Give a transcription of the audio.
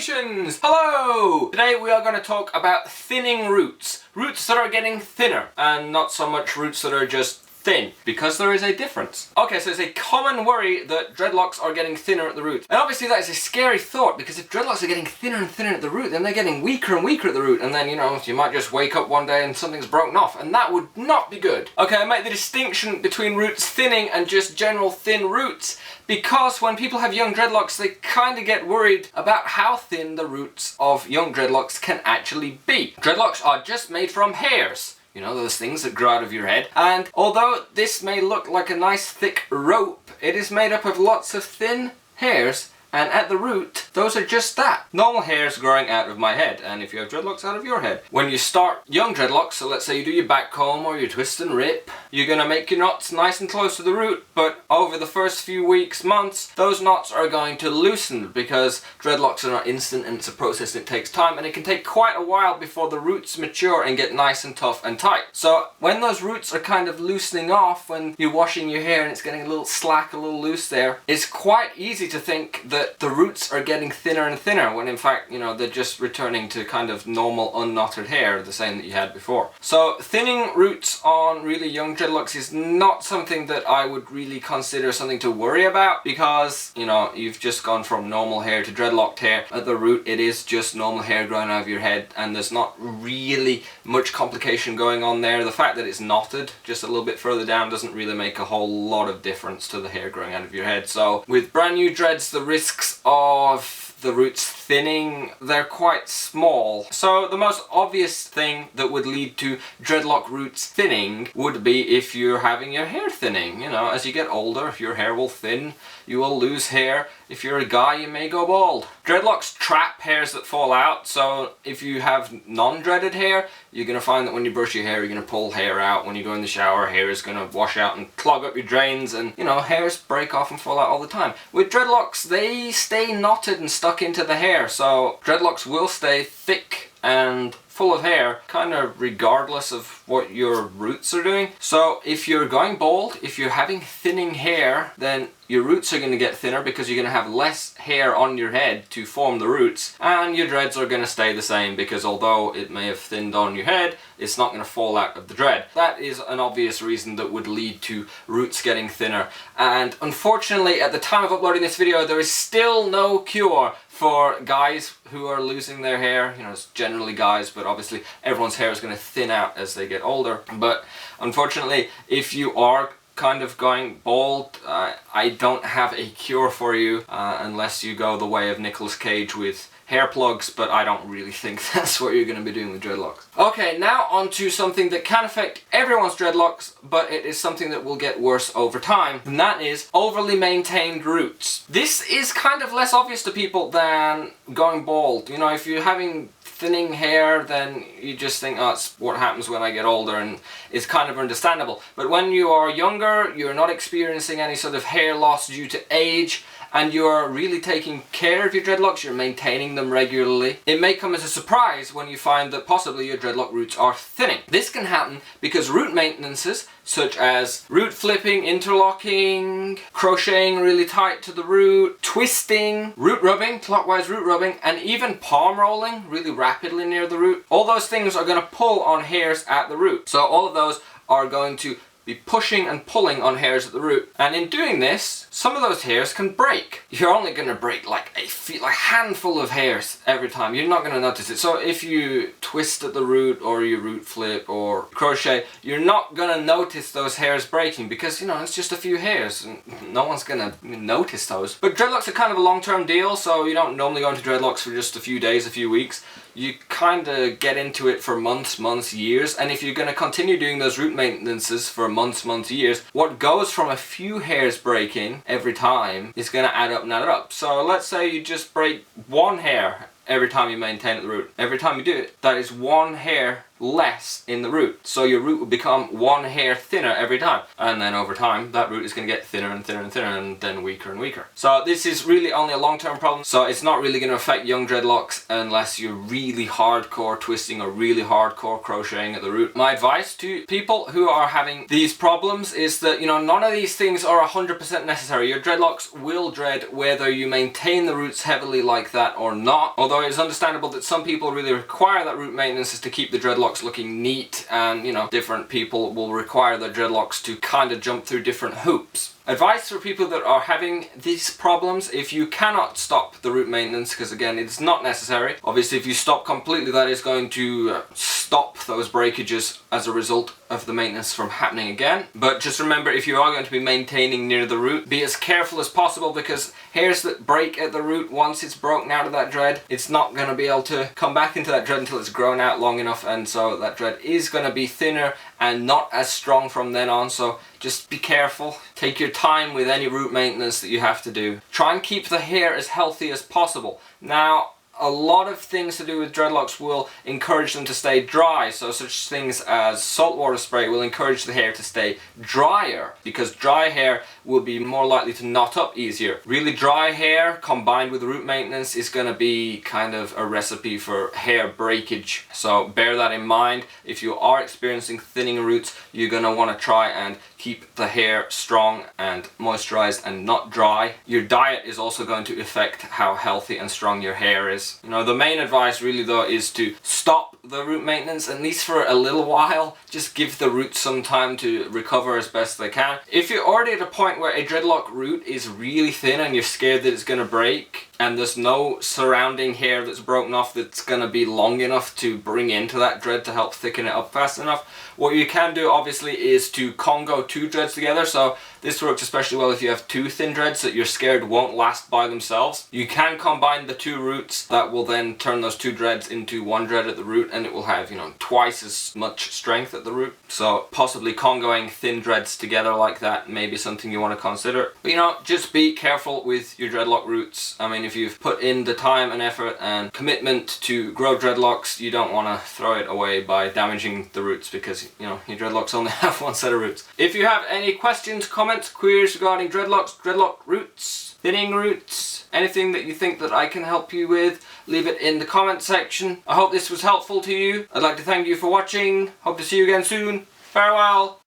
Congratulations! Hello! Today we are going to talk about thinning roots. Roots that are getting thinner, and not so much roots that are just thin, because there is a difference. Okay, so it's a common worry that dreadlocks are getting thinner at the root. And obviously that is a scary thought, because if dreadlocks are getting thinner and thinner at the root, then they're getting weaker and weaker at the root, and then, you know, you might just wake up one day and something's broken off, and that would not be good. Okay, I make the distinction between roots thinning and just general thin roots, because when people have young dreadlocks, they kind of get worried about how thin the roots of young dreadlocks can actually be. Dreadlocks are just made from hairs. You know, those things that grow out of your head. And although this may look like a nice thick rope, it is made up of lots of thin hairs. And at the root, those are just that. Normal hairs growing out of my head, and if you have dreadlocks, out of your head. When you start young dreadlocks, so let's say you do your back comb or your twist and rip, you're gonna make your knots nice and close to the root, but over the first few weeks, months, those knots are going to loosen because dreadlocks are not instant and it's a process and it takes time, and it can take quite a while before the roots mature and get nice and tough and tight. So when those roots are kind of loosening off, when you're washing your hair and it's getting a little slack, a little loose there, it's quite easy to think that the roots are getting thinner and thinner, when in fact, you know, they're just returning to kind of normal unknotted hair, the same that you had before. So thinning roots on really young dreadlocks is not something that I would really consider something to worry about, because, you know, you've just gone from normal hair to dreadlocked hair. At the root, it is just normal hair growing out of your head, and there's not really much complication going on there. The fact that it's knotted just a little bit further down doesn't really make a whole lot of difference to the hair growing out of your head. So with brand new dreads, the risks of the roots thinning, they're quite small. So the most obvious thing that would lead to dreadlock roots thinning would be if you're having your hair thinning. You know, as you get older, your hair will thin, you will lose hair. If you're a guy, you may go bald. Dreadlocks trap hairs that fall out, so if you have non-dreaded hair, you're going to find that when you brush your hair, you're going to pull hair out. When you go in the shower, hair is going to wash out and clog up your drains, and, you know, hairs break off and fall out all the time. With dreadlocks, they stay knotted and stuck into the hair, so dreadlocks will stay thick and full of hair, kind of regardless of what your roots are doing. So if you're going bald, if you're having thinning hair, then your roots are going to get thinner because you're going to have less hair on your head to form the roots, and your dreads are going to stay the same because although it may have thinned on your head, it's not going to fall out of the dread. That is an obvious reason that would lead to roots getting thinner, and unfortunately at the time of uploading this video there is still no cure for guys who are losing their hair. You know, it's generally guys, but obviously everyone's hair is going to thin out as they get older. But unfortunately, if you are kind of going bald, I don't have a cure for you unless you go the way of Nicolas Cage with hair plugs, but I don't really think that's what you're going to be doing with dreadlocks. Okay, now on to something that can affect everyone's dreadlocks, but it is something that will get worse over time, and that is overly maintained roots. This is kind of less obvious to people than going bald. You know, if you're having thinning hair, then you just think, oh, it's what happens when I get older, and it's kind of understandable. But when you are younger, you're not experiencing any sort of hair loss due to age, and you're really taking care of your dreadlocks, you're maintaining them regularly, it may come as a surprise when you find that possibly your dreadlock roots are thinning. This can happen because root maintenances, such as root flipping, interlocking, crocheting really tight to the root, twisting, root rubbing, clockwise root rubbing, and even palm rolling really rapidly near the root, all those things are going to pull on hairs at the root. So all of those are going to be pushing and pulling on hairs at the root, and in doing this, some of those hairs can break. You're only going to break like a handful of hairs every time. You're not going to notice it. So if you twist at the root, or you root flip, or crochet, you're not going to notice those hairs breaking because, you know, it's just a few hairs and no one's going to notice those. But dreadlocks are kind of a long-term deal, so you don't normally go into dreadlocks for just a few days, a few weeks. You kind of get into it for months, years, and if you're going to continue doing those root maintenances for months, years, what goes from a few hairs breaking every time is going to add up and add up. So let's say you just break one hair every time you maintain at the root. Every time you do it, that is one hair less in the root. So your root will become one hair thinner every time. And then over time, that root is going to get thinner and thinner and thinner and then weaker and weaker. So this is really only a long-term problem. So it's not really going to affect young dreadlocks unless you're really hardcore twisting or really hardcore crocheting at the root. My advice to people who are having these problems is that, you know, none of these things are 100% necessary. Your dreadlocks will dread whether you maintain the roots heavily like that or not. Although it's understandable that some people really require that root maintenance is to keep the dreadlocks looking neat, and, you know, different people will require their dreadlocks to kind of jump through different hoops. Advice for people that are having these problems: if you cannot stop the root maintenance, because again it's not necessary, obviously if you stop completely that is going to stop those breakages as a result of the maintenance from happening again. But just remember, if you are going to be maintaining near the root, be as careful as possible, because hairs that break at the root, once it's broken out of that dread, it's not going to be able to come back into that dread until it's grown out long enough, and so that dread is going to be thinner and not as strong from then on. So just be careful. Take your time with any root maintenance that you have to do. Try and keep the hair as healthy as possible. Now, a lot of things to do with dreadlocks will encourage them to stay dry, so such things as saltwater spray will encourage the hair to stay drier, because dry hair will be more likely to knot up easier. Really dry hair combined with root maintenance is going to be kind of a recipe for hair breakage, so bear that in mind. If you are experiencing thinning roots, you're going to want to try and keep the hair strong and moisturized and not dry. Your diet is also going to affect how healthy and strong your hair is. You know, the main advice really though is to stop the root maintenance, at least for a little while. Just give the roots some time to recover as best they can. If you're already at a point where a dreadlock root is really thin and you're scared that it's going to break, and there's no surrounding hair that's broken off that's going to be long enough to bring into that dread to help thicken it up fast enough, what you can do obviously is to Congo two dreads together. So this works especially well if you have two thin dreads that you're scared won't last by themselves. You can combine the two roots, that will then turn those two dreads into one dread at the root, and it will have, you know, twice as much strength at the root. So possibly Congoing thin dreads together like that may be something you want to consider. But, you know, just be careful with your dreadlock roots. I mean, if you've put in the time and effort and commitment to grow dreadlocks, you don't want to throw it away by damaging the roots, because, you know, your dreadlocks only have one set of roots. If you have any questions, comments, queries regarding dreadlocks, dreadlock roots, thinning roots, anything that you think that I can help you with, leave it in the comment section. I hope this was helpful to you. I'd like to thank you for watching. Hope to see you again soon. Farewell.